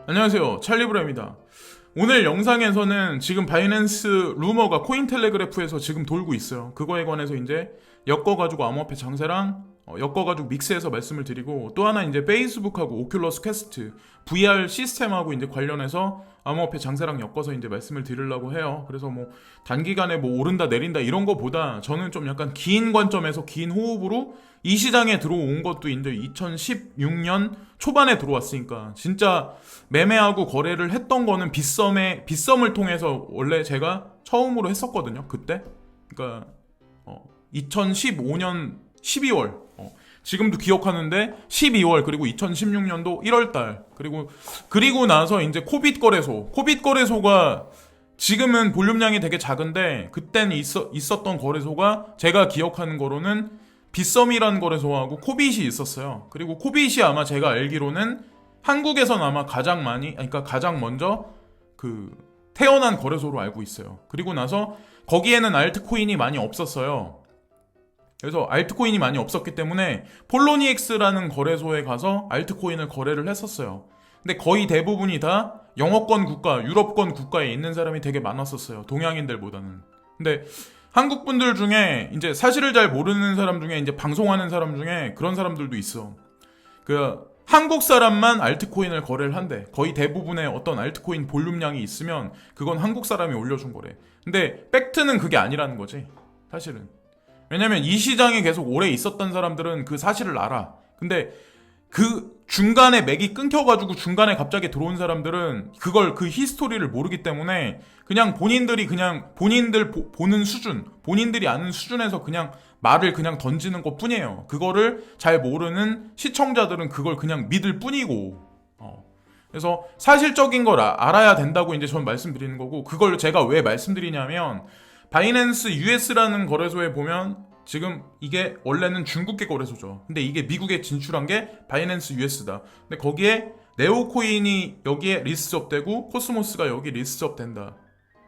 안녕하세요, 찰리브라입니다. 오늘 영상에서는 지금 바이낸스 루머가 코인텔레그래프에서 지금 돌고 있어요. 그거에 관해서 이제 엮어가지고 암호화폐 장세랑 엮어가지고 믹스해서 말씀을 드리고, 또 하나 이제 페이스북하고 오큘러스 퀘스트 VR 시스템하고 이제 관련해서 암호화폐 장세랑 엮어서 이제 말씀을 드리려고 해요. 그래서 뭐 단기간에 뭐 오른다 내린다 이런 거보다 저는 좀 약간 긴 관점에서 긴 호흡으로 이 시장에 들어온 것도 이제 2016년 초반에 들어왔으니까 진짜 매매하고 거래를 했던 거는 빗썸을 통해서 원래 제가 처음으로 했었거든요. 그때. 그러니까 2015년 12월. 지금도 기억하는데 12월, 그리고 2016년도 1월달, 그리고 나서 이제 코빗 거래소가 지금은 볼륨량이 되게 작은데 그땐 있었던 거래소가 제가 기억하는 거로는 빗썸이라는 거래소하고 코빗이 있었어요. 그리고 코빗이 아마 제가 알기로는 한국에선 아마 가장 먼저 태어난 거래소로 알고 있어요. 그리고 나서 거기에는 알트코인이 많이 없었어요. 그래서 알트코인이 많이 없었기 때문에 폴로니엑스라는 거래소에 가서 알트코인을 거래를 했었어요. 근데 거의 대부분이 다 영어권 국가, 유럽권 국가에 있는 사람이 되게 많았었어요. 동양인들보다는. 근데 한국 분들 중에 이제 사실을 잘 모르는 사람 중에 이제 방송하는 사람 중에 그런 사람들도 있어. 한국 사람만 알트코인을 거래를 한대. 거의 대부분의 어떤 알트코인 볼륨량이 있으면 그건 한국 사람이 올려준 거래. 근데 팩트는 그게 아니라는 거지. 사실은. 왜냐면 이 시장에 계속 오래 있었던 사람들은 그 사실을 알아. 근데 그 중간에 맥이 끊겨가지고 중간에 갑자기 들어온 사람들은 그 히스토리를 모르기 때문에 그냥 본인들 보는 수준, 본인들이 아는 수준에서 그냥 말을 그냥 던지는 것 뿐이에요. 그거를 잘 모르는 시청자들은 그걸 그냥 믿을 뿐이고. 그래서 사실적인 걸 알아야 된다고 이제 전 말씀드리는 거고, 그걸 제가 왜 말씀드리냐면, 바이낸스 US라는 거래소에 보면 지금 이게 원래는 중국계 거래소죠. 근데 이게 미국에 진출한 게 바이낸스 US다. 근데 거기에 네오코인이 여기에 리스트업 되고 코스모스가 여기 리스트업 된다.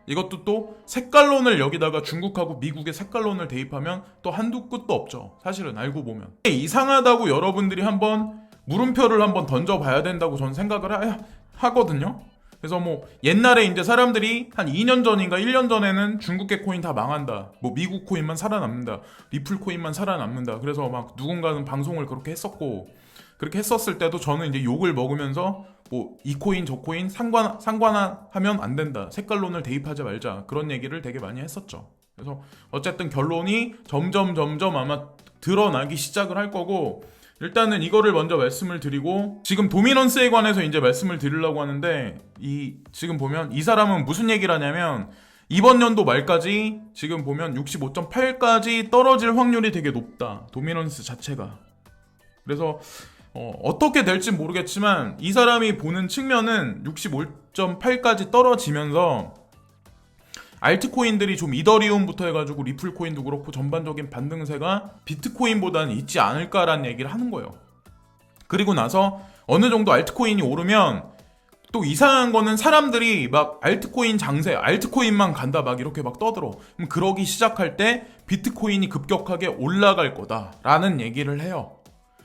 이것도 또 색깔론을 여기다가 중국하고 미국의 색깔론을 대입하면 또 한두 끝도 없죠. 사실은 알고 보면. 이상하다고 여러분들이 한번 물음표를 한번 던져봐야 된다고 저는 생각을 하거든요. 그래서 뭐 옛날에 이제 사람들이 한 2년 전인가 1년 전에는 중국계 코인 다 망한다. 뭐 미국 코인만 살아남는다. 리플 코인만 살아남는다. 그래서 막 누군가는 방송을 그렇게 했었고, 그렇게 했었을 때도 저는 이제 욕을 먹으면서 뭐 이 코인 저 코인 상관하면 안 된다. 색깔론을 대입하지 말자. 그런 얘기를 되게 많이 했었죠. 그래서 어쨌든 결론이 점점 아마 드러나기 시작을 할 거고, 일단은 이거를 먼저 말씀을 드리고, 지금 도미넌스에 관해서 이제 말씀을 드리려고 하는데, 지금 보면 이 사람은 무슨 얘기를 하냐면, 이번 연도 말까지 지금 보면 65.8까지 떨어질 확률이 되게 높다. 도미넌스 자체가. 그래서 어떻게 될지 모르겠지만 이 사람이 보는 측면은 65.8까지 떨어지면서 알트코인들이 좀 이더리움부터 해가지고 리플코인도 그렇고 전반적인 반등세가 비트코인보다는 있지 않을까라는 얘기를 하는 거예요. 그리고 나서 어느 정도 알트코인이 오르면 또 이상한 거는 사람들이 막 알트코인 장세, 알트코인만 간다 막 이렇게 막 떠들어. 그럼 그러기 시작할 때 비트코인이 급격하게 올라갈 거다라는 얘기를 해요.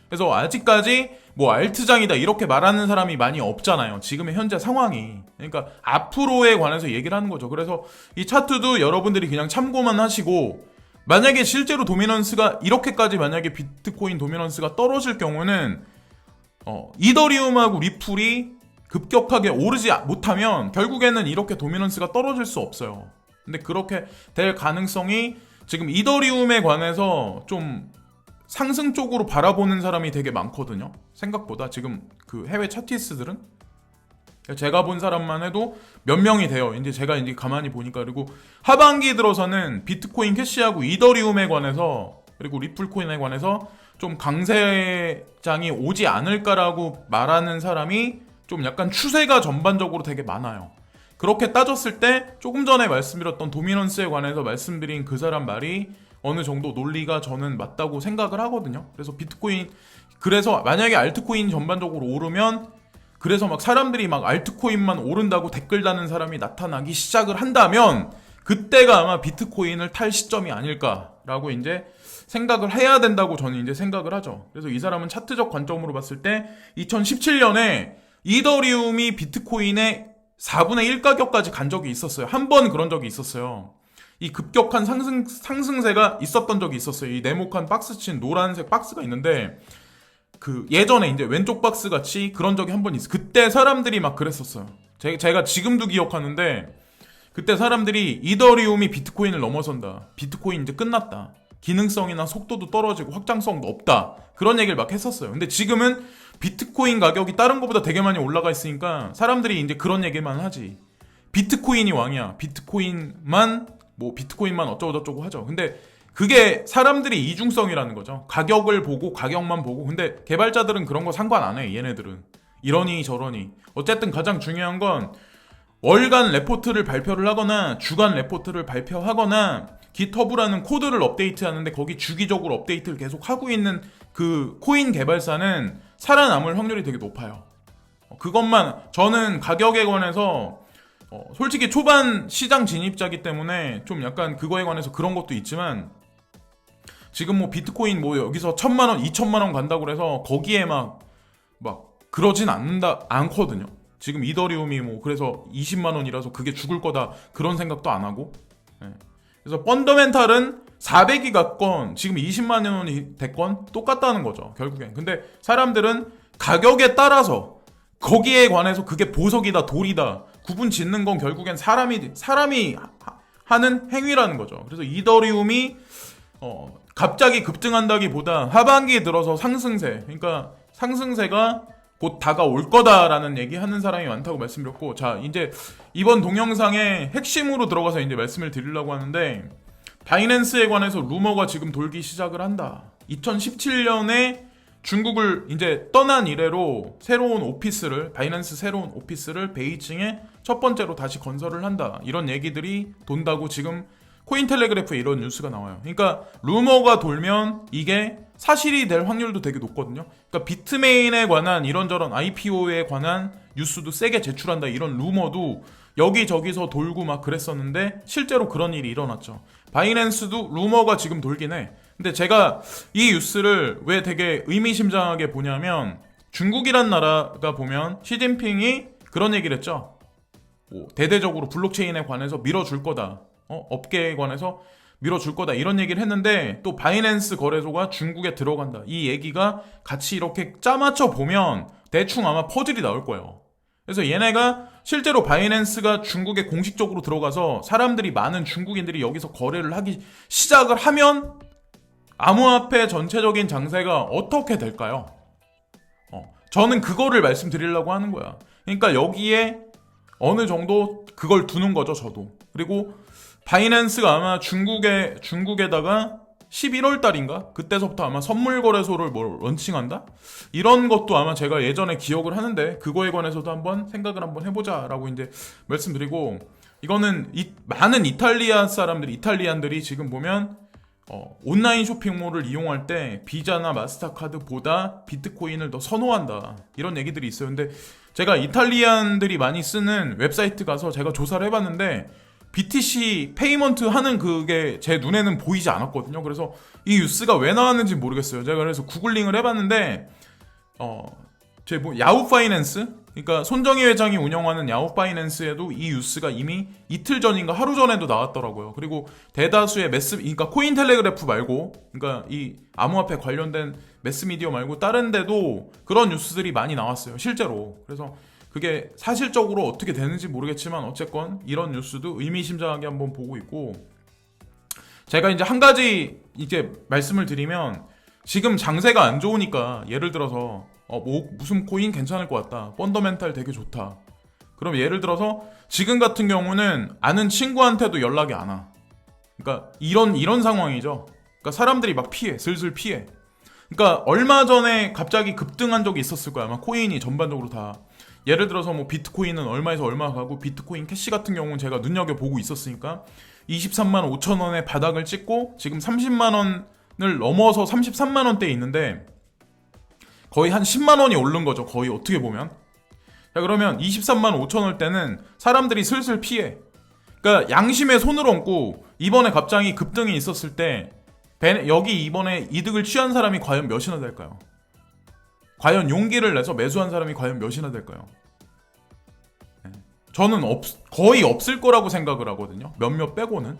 그래서 아직까지 뭐 알트장이다 이렇게 말하는 사람이 많이 없잖아요. 지금의 현재 상황이. 그러니까 앞으로에 관해서 얘기를 하는 거죠. 그래서 이 차트도 여러분들이 그냥 참고만 하시고, 만약에 실제로 도미넌스가 이렇게까지 만약에 비트코인 도미넌스가 떨어질 경우는 이더리움하고 리플이 급격하게 오르지 못하면 결국에는 이렇게 도미넌스가 떨어질 수 없어요. 근데 그렇게 될 가능성이 지금 이더리움에 관해서 좀 상승 쪽으로 바라보는 사람이 되게 많거든요. 생각보다 지금 그 해외 차티스트들은 제가 본 사람만 해도 몇 명이 돼요. 이제 제가 이제 가만히 보니까. 그리고 하반기 들어서는 비트코인 캐시하고 이더리움에 관해서, 그리고 리플코인에 관해서 좀 강세장이 오지 않을까라고 말하는 사람이 좀 약간 추세가 전반적으로 되게 많아요. 그렇게 따졌을 때 조금 전에 말씀드렸던 도미넌스에 관해서 말씀드린 그 사람 말이 어느 정도 논리가 저는 맞다고 생각을 하거든요. 그래서 만약에 알트코인 전반적으로 오르면, 그래서 막 사람들이 막 알트코인만 오른다고 댓글 다는 사람이 나타나기 시작을 한다면 그때가 아마 비트코인을 탈 시점이 아닐까라고 이제 생각을 해야 된다고 저는 이제 생각을 하죠. 그래서 이 사람은 차트적 관점으로 봤을 때 2017년에 이더리움이 비트코인의 4분의 1 가격까지 간 적이 있었어요. 한 번 그런 적이 있었어요. 이 급격한 상승세가 있었던 적이 있었어요. 이 네모칸 박스 친 노란색 박스가 있는데, 그 예전에 이제 왼쪽 박스 같이 그런 적이 한 번 있어요. 그때 사람들이 막 그랬었어요. 제가 지금도 기억하는데, 그때 사람들이 이더리움이 비트코인을 넘어선다. 비트코인 이제 끝났다. 기능성이나 속도도 떨어지고 확장성도 없다. 그런 얘기를 막 했었어요. 근데 지금은 비트코인 가격이 다른 것보다 되게 많이 올라가 있으니까 사람들이 이제 그런 얘기만 하지. 비트코인이 왕이야. 비트코인만 어쩌고저쩌고 하죠. 근데 그게 사람들이 이중성이라는 거죠. 가격을 보고 가격만 보고. 근데 개발자들은 그런 거 상관 안 해. 얘네들은 이러니 저러니. 어쨌든 가장 중요한 건 월간 레포트를 발표를 하거나 주간 레포트를 발표하거나 깃허브라는 코드를 업데이트하는데 거기 주기적으로 업데이트를 계속 하고 있는 그 코인 개발사는 살아남을 확률이 되게 높아요. 그것만, 저는 가격에 관해서 솔직히 초반 시장 진입자기 때문에 좀 약간 그거에 관해서 그런 것도 있지만, 지금 뭐 비트코인 뭐 여기서 1,000만원 2,000만원 간다고 해서 거기에 막 그러진 않거든요. 지금 이더리움이 뭐 그래서 20만원이라서 그게 죽을 거다 그런 생각도 안 하고. 그래서 펀더멘탈은 400이 갔건 지금 20만원이 됐건 똑같다는 거죠, 결국엔. 근데 사람들은 가격에 따라서 거기에 관해서 그게 보석이다 돌이다 구분 짓는 건 결국엔 사람이 하는 행위라는 거죠. 그래서 이더리움이 갑자기 급등한다기보다 하반기에 들어서 그러니까 상승세가 곧 다가올 거다라는 얘기하는 사람이 많다고 말씀드렸고, 자, 이제 이번 동영상의 핵심으로 들어가서 이제 말씀을 드리려고 하는데, 바이낸스에 관해서 루머가 지금 돌기 시작을 한다. 2017년에 중국을 이제 떠난 이래로 바이낸스 새로운 오피스를 베이징에 첫 번째로 다시 건설을 한다. 이런 얘기들이 돈다고 지금 코인텔레그래프에 이런 뉴스가 나와요. 그러니까 루머가 돌면 이게 사실이 될 확률도 되게 높거든요. 그러니까 비트메인에 관한 이런저런 IPO에 관한 뉴스도 세게 제출한다. 이런 루머도 여기저기서 돌고 막 그랬었는데 실제로 그런 일이 일어났죠. 바이낸스도 루머가 지금 돌긴 해. 근데 제가 이 뉴스를 왜 되게 의미심장하게 보냐면, 중국이란 나라가 보면 시진핑이 그런 얘기를 했죠. 대대적으로 블록체인에 관해서 밀어줄 거다. 업계에 관해서 밀어줄 거다. 이런 얘기를 했는데 또 바이낸스 거래소가 중국에 들어간다. 이 얘기가 같이 이렇게 짜맞춰 보면 대충 아마 퍼즐이 나올 거예요. 그래서 얘네가 실제로 바이낸스가 중국에 공식적으로 들어가서 사람들이, 많은 중국인들이 여기서 거래를 하기 시작을 하면 암호화폐 전체적인 장세가 어떻게 될까요? 저는 그거를 말씀드리려고 하는 거야. 그러니까 여기에 어느 정도 그걸 두는 거죠, 저도. 그리고 바이낸스가 아마 중국에다가 11월 달인가? 그때서부터 아마 선물 거래소를 런칭한다? 이런 것도 아마 제가 예전에 기억을 하는데, 그거에 관해서도 한번 생각을 한번 해보자라고 이제 말씀드리고, 이거는 많은 이탈리안들이 지금 보면 온라인 쇼핑몰을 이용할 때 비자나 마스터카드보다 비트코인을 더 선호한다. 이런 얘기들이 있어요. 근데 제가 이탈리안들이 많이 쓰는 웹사이트 가서 제가 조사를 해봤는데 BTC 페이먼트 하는 그게 제 눈에는 보이지 않았거든요. 그래서 이 뉴스가 왜 나왔는지 모르겠어요. 제가 그래서 구글링을 해봤는데 야후 파이낸스, 그러니까 손정희 회장이 운영하는 야후 파이낸스에도 이 뉴스가 이미 이틀 전인가 하루 전에도 나왔더라고요. 그리고 대다수의 그러니까 코인텔레그래프 말고, 그러니까 이 암호화폐 관련된 매스미디어 말고 다른 데도 그런 뉴스들이 많이 나왔어요, 실제로. 그래서 그게 사실적으로 어떻게 되는지 모르겠지만 어쨌건 이런 뉴스도 의미심장하게 한번 보고 있고, 제가 이제 한 가지 이제 말씀을 드리면, 지금 장세가 안 좋으니까 예를 들어서 무슨 코인 괜찮을 것 같다, 펀더멘탈 되게 좋다, 그럼 예를 들어서 지금 같은 경우는 아는 친구한테도 연락이 안 와. 그러니까 이런 상황이죠. 그러니까 사람들이 막 슬슬 피해. 그러니까 얼마 전에 갑자기 급등한 적이 있었을 거야, 아마 코인이 전반적으로 다. 예를 들어서 뭐 비트코인은 얼마에서 얼마 가고, 비트코인 캐시 같은 경우는 제가 눈여겨보고 있었으니까 23만 5천 원의 바닥을 찍고 지금 30만 원을 넘어서 33만 원대에 있는데 거의 한 10만 원이 오른 거죠, 거의 어떻게 보면. 자, 그러면 23만 5천 원 때는 사람들이 슬슬 피해. 그러니까 양심에 손을 얹고 이번에 갑자기 급등이 있었을 때 여기 이번에 이득을 취한 사람이 과연 몇이나 될까요? 과연 용기를 내서 매수한 사람이 과연 몇이나 될까요? 네. 저는 거의 없을 거라고 생각을 하거든요. 몇몇 빼고는.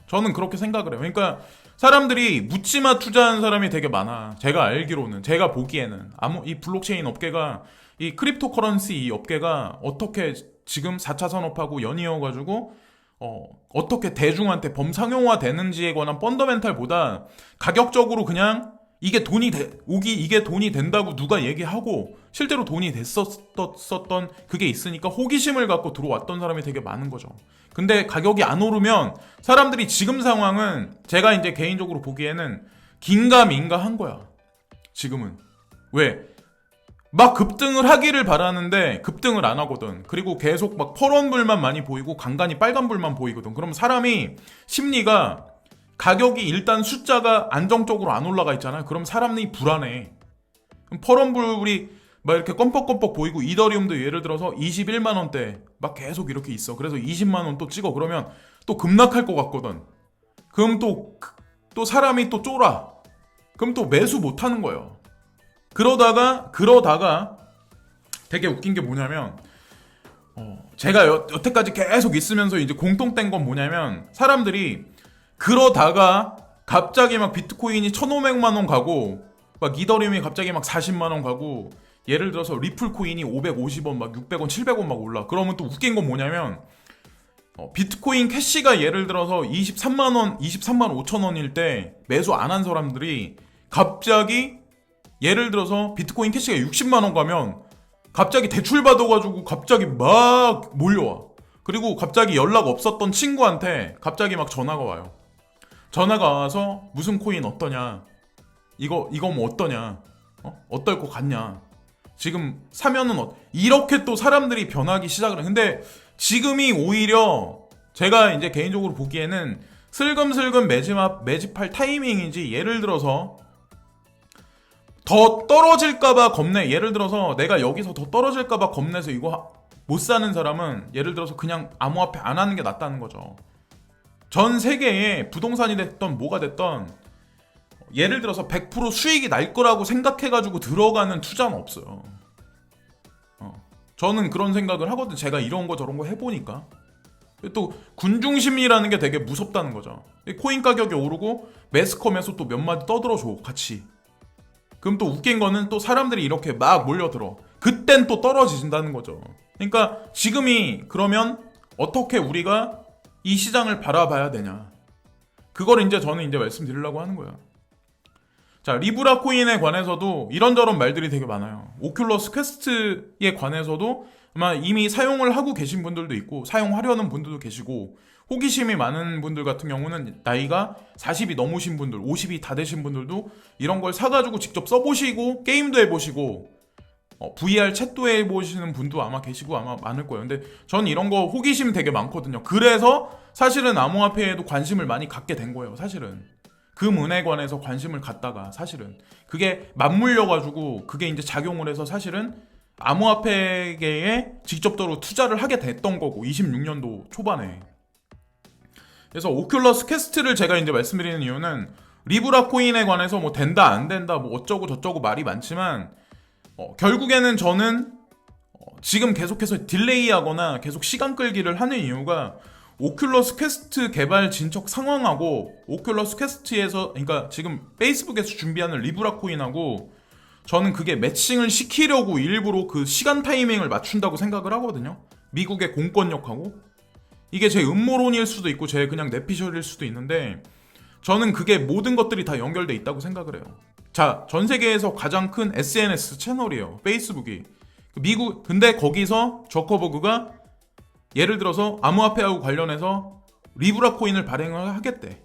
저는 그렇게 생각을 해요. 그러니까 사람들이 묻지마 투자한 사람이 되게 많아. 제가 알기로는, 제가 보기에는 이 블록체인 업계가, 이 크립토 커런시 이 업계가 어떻게 지금 4차 산업하고 연이어가지고 어떻게 대중한테 범상용화 되는지에 관한 펀더멘탈보다 가격적으로 그냥 이게 돈이 된다고 누가 얘기하고 실제로 돈이 됐었던 그게 있으니까 호기심을 갖고 들어왔던 사람이 되게 많은 거죠. 근데 가격이 안 오르면 사람들이 지금 상황은 제가 이제 개인적으로 보기에는 긴가민가 한 거야. 지금은. 왜? 막 급등을 하기를 바라는데 급등을 안 하거든. 그리고 계속 막 퍼런불만 많이 보이고 간간히 빨간불만 보이거든. 그럼 사람이 심리가 가격이 일단 숫자가 안정적으로 안 올라가 있잖아요. 그럼 사람이 불안해. 그럼 퍼런불이 막 이렇게 껌뻑껌뻑 보이고 이더리움도 예를 들어서 21만 원대 막 계속 이렇게 있어. 그래서 20만 원 또 찍어. 그러면 또 급락할 것 같거든. 그럼 또 사람이 또 쫄아. 그럼 또 매수 못 하는 거예요. 그러다가 되게 웃긴 게 뭐냐면 제가 여태까지 계속 있으면서 이제 공통된 건 뭐냐면 사람들이 그러다가 갑자기 막 비트코인이 1,500만 원 가고 막 이더리움이 갑자기 막 40만 원 가고 예를 들어서 리플 코인이 550원 막 600원 700원 막 올라. 그러면 또 웃긴 건 뭐냐면 비트코인 캐시가 예를 들어서 23만 5천 원일 때 매수 안 한 사람들이 갑자기 예를 들어서 비트코인 캐시가 60만 원 가면 갑자기 대출 받아가지고 갑자기 막 몰려와. 그리고 갑자기 연락 없었던 친구한테 갑자기 막 전화가 와요. 전화가 와서 무슨 코인 어떠냐? 이거 뭐 어떠냐? 어떨 것 같냐? 지금 사면은 이렇게 또 사람들이 변하기 시작을 해. 근데 지금이 오히려 제가 이제 개인적으로 보기에는 슬금슬금 매집할 타이밍인지 예를 들어서 더 떨어질까봐 겁내. 예를 들어서 내가 여기서 더 떨어질까봐 겁내서 이거 못 사는 사람은 예를 들어서 그냥 암호화폐 안 하는 게 낫다는 거죠. 전 세계에 부동산이 됐던 뭐가 됐던 예를 들어서 100% 수익이 날 거라고 생각해가지고 들어가는 투자는 없어요. 저는 그런 생각을 하거든. 제가 이런 거 저런 거 해보니까. 또 군중심리라는 게 되게 무섭다는 거죠. 코인 가격이 오르고 매스컴에서 또 몇 마디 떠들어줘 같이. 그럼 또 웃긴 거는 또 사람들이 이렇게 막 몰려들어. 그땐 또 떨어진다는 거죠. 그러니까 지금이 그러면 어떻게 우리가 이 시장을 바라봐야 되냐. 그걸 이제 저는 이제 말씀드리려고 하는 거예요. 자, 리브라 코인에 관해서도 이런저런 말들이 되게 많아요. 오큘러스 퀘스트에 관해서도 아마 이미 사용을 하고 계신 분들도 있고 사용하려는 분들도 계시고 호기심이 많은 분들 같은 경우는 나이가 40이 넘으신 분들, 50이 다 되신 분들도 이런 걸 사가지고 직접 써보시고 게임도 해보시고 VR 챗도 해보시는 분도 아마 계시고 아마 많을 거예요. 근데 전 이런 거 호기심 되게 많거든요. 그래서 사실은 암호화폐에도 관심을 많이 갖게 된 거예요. 사실은 금은에 관해서 관심을 갖다가 사실은 그게 맞물려가지고 그게 이제 작용을 해서 사실은 암호화폐계에 직접적으로 투자를 하게 됐던 거고 26년도 초반에. 그래서 오큘러스 퀘스트를 제가 이제 말씀드리는 이유는 리브라 코인에 관해서 뭐 된다 안 된다 뭐 어쩌고 저쩌고 말이 많지만 결국에는 저는 지금 계속해서 딜레이하거나 계속 시간 끌기를 하는 이유가 오큘러스 퀘스트 개발 진척 상황하고 오큘러스 퀘스트에서 그러니까 지금 페이스북에서 준비하는 리브라 코인하고 저는 그게 매칭을 시키려고 일부러 그 시간 타이밍을 맞춘다고 생각을 하거든요. 미국의 공권력하고 이게 제 음모론일 수도 있고 제 그냥 내피셜일 수도 있는데 저는 그게 모든 것들이 다 연결돼 있다고 생각을 해요. 자, 전 세계에서 가장 큰 SNS 채널이에요. 페이스북이. 근데 거기서 저커버그가 예를 들어서 암호화폐하고 관련해서 리브라 코인을 발행을 하겠대.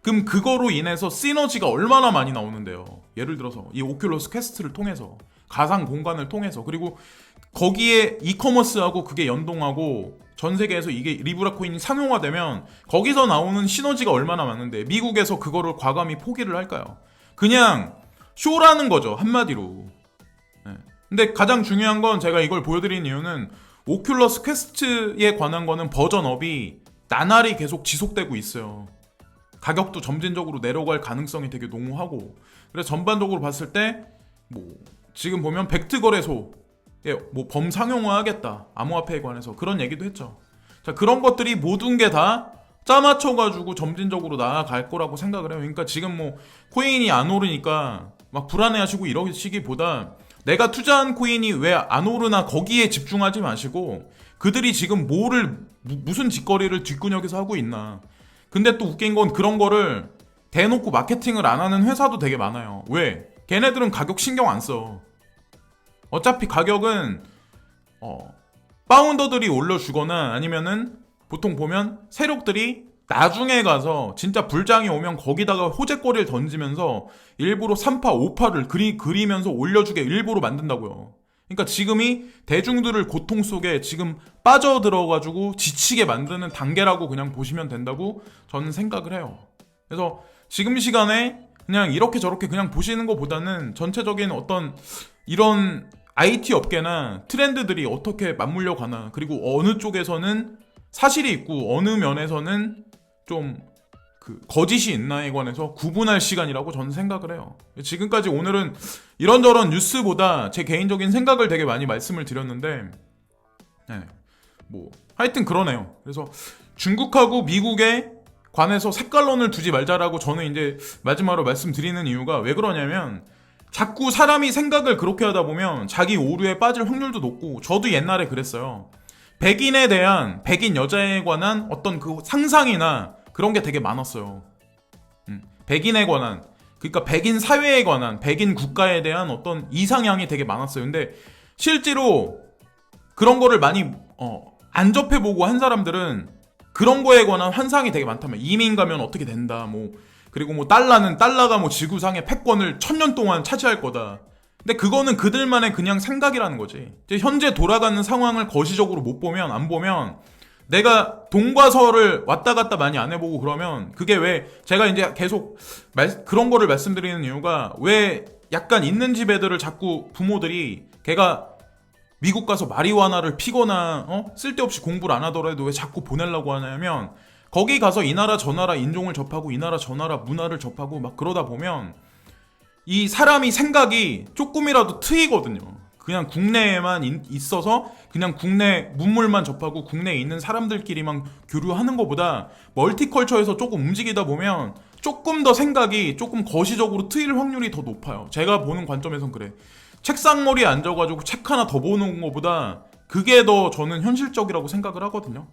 그럼 그거로 인해서 시너지가 얼마나 많이 나오는데요. 예를 들어서 이 오큘러스 퀘스트를 통해서 가상 공간을 통해서 그리고 거기에 이커머스하고 그게 연동하고 전 세계에서 이게 리브라 코인이 상용화되면 거기서 나오는 시너지가 얼마나 많은데 미국에서 그거를 과감히 포기를 할까요? 그냥 쇼라는 거죠. 한마디로. 네. 근데 가장 중요한 건 제가 이걸 보여드린 이유는 오큘러스 퀘스트에 관한 거는 버전업이 나날이 계속 지속되고 있어요. 가격도 점진적으로 내려갈 가능성이 되게 농후하고 그래서 전반적으로 봤을 때 뭐 지금 보면 벡트 거래소에 뭐 범상용화하겠다, 암호화폐에 관해서 그런 얘기도 했죠. 자, 그런 것들이 모든 게 다 짜맞춰가지고 점진적으로 나아갈 거라고 생각을 해요. 그러니까 지금 뭐 코인이 안 오르니까 막 불안해하시고 이러시기보다 내가 투자한 코인이 왜 안 오르나 거기에 집중하지 마시고 그들이 지금 무슨 짓거리를 뒷구녕에서 하고 있나. 근데 또 웃긴 건 그런 거를 대놓고 마케팅을 안 하는 회사도 되게 많아요. 왜? 걔네들은 가격 신경 안 써. 어차피 가격은 파운더들이 올려주거나 아니면은 보통 보면 세력들이 나중에 가서 진짜 불장이 오면 거기다가 호재거리를 던지면서 일부러 3파, 5파를 그리면서 올려주게 일부러 만든다고요. 그러니까 지금이 대중들을 고통 속에 지금 빠져들어가지고 지치게 만드는 단계라고 그냥 보시면 된다고 저는 생각을 해요. 그래서 지금 시간에 그냥 이렇게 저렇게 그냥 보시는 것보다는 전체적인 어떤 이런 IT 업계나 트렌드들이 어떻게 맞물려 가나, 그리고 어느 쪽에서는 사실이 있고 어느 면에서는 좀 거짓이 있나에 관해서 구분할 시간이라고 저는 생각을 해요. 지금까지 오늘은 이런저런 뉴스보다 제 개인적인 생각을 되게 많이 말씀을 드렸는데, 네, 뭐 하여튼 그러네요. 그래서 중국하고 미국에 관해서 색깔론을 두지 말자라고 저는 이제 마지막으로 말씀드리는 이유가 왜 그러냐면, 자꾸 사람이 생각을 그렇게 하다 보면 자기 오류에 빠질 확률도 높고, 저도 옛날에 그랬어요. 백인 여자에 관한 어떤 그 상상이나 그런 게 되게 많았어요. 백인에 관한, 그러니까 백인 사회에 관한, 백인 국가에 대한 어떤 이상향이 되게 많았어요. 근데 실제로 그런 거를 많이 안 접해보고 한 사람들은 그런 거에 관한 환상이 되게 많다면, 이민 가면 어떻게 된다, 뭐 그리고 뭐 달러가 뭐 지구상의 패권을 1000년 동안 차지할 거다. 근데 그거는 그들만의 그냥 생각이라는 거지. 이제 현재 돌아가는 상황을 거시적으로 안 보면 내가 동과 서를 왔다 갔다 많이 안 해보고 그러면, 그게 왜 제가 이제 계속 그런 거를 말씀드리는 이유가, 왜 약간 있는 집 애들을 자꾸 부모들이 걔가 미국 가서 마리화나를 피거나 쓸데없이 공부를 안 하더라도 왜 자꾸 보내려고 하냐면, 거기 가서 이 나라 저 나라 인종을 접하고 이 나라 저 나라 문화를 접하고 막 그러다 보면 이 사람이 생각이 조금이라도 트이거든요. 그냥 국내에만 있어서 그냥 국내 문물만 접하고 국내에 있는 사람들끼리만 교류하는 것보다 멀티컬처에서 조금 움직이다 보면 조금 더 생각이 조금 거시적으로 트일 확률이 더 높아요. 제가 보는 관점에선 그래. 책상머리에 앉아가지고 책 하나 더 보는 것보다 그게 더 저는 현실적이라고 생각을 하거든요.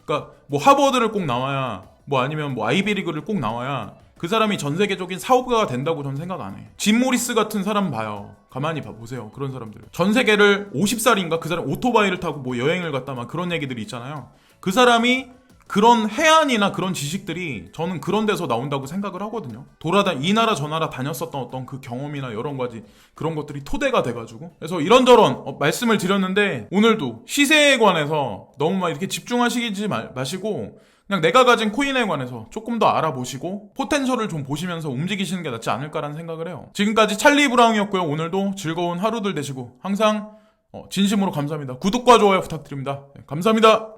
그러니까 뭐 하버드를 꼭 나와야, 뭐 아니면 뭐 아이비리그를 꼭 나와야 그 사람이 전 세계적인 사업가가 된다고 저는 생각 안 해. 짐 모리스 같은 사람 봐요. 가만히 보세요. 그런 사람들. 전 세계를 50살인가 그 사람 오토바이를 타고 뭐 여행을 갔다 막 그런 얘기들이 있잖아요. 그 사람이 그런 해안이나 그런 지식들이 저는 그런 데서 나온다고 생각을 하거든요. 이 나라 저 나라 다녔었던 어떤 그 경험이나 여러 가지 그런 것들이 토대가 돼가지고. 그래서 이런저런 말씀을 드렸는데, 오늘도 시세에 관해서 너무 막 이렇게 집중하시지 마시고 그냥 내가 가진 코인에 관해서 조금 더 알아보시고 포텐셜을 좀 보시면서 움직이시는 게 낫지 않을까라는 생각을 해요. 지금까지 찰리 브라운이었고요. 오늘도 즐거운 하루들 되시고 항상 진심으로 감사합니다. 구독과 좋아요 부탁드립니다. 네, 감사합니다.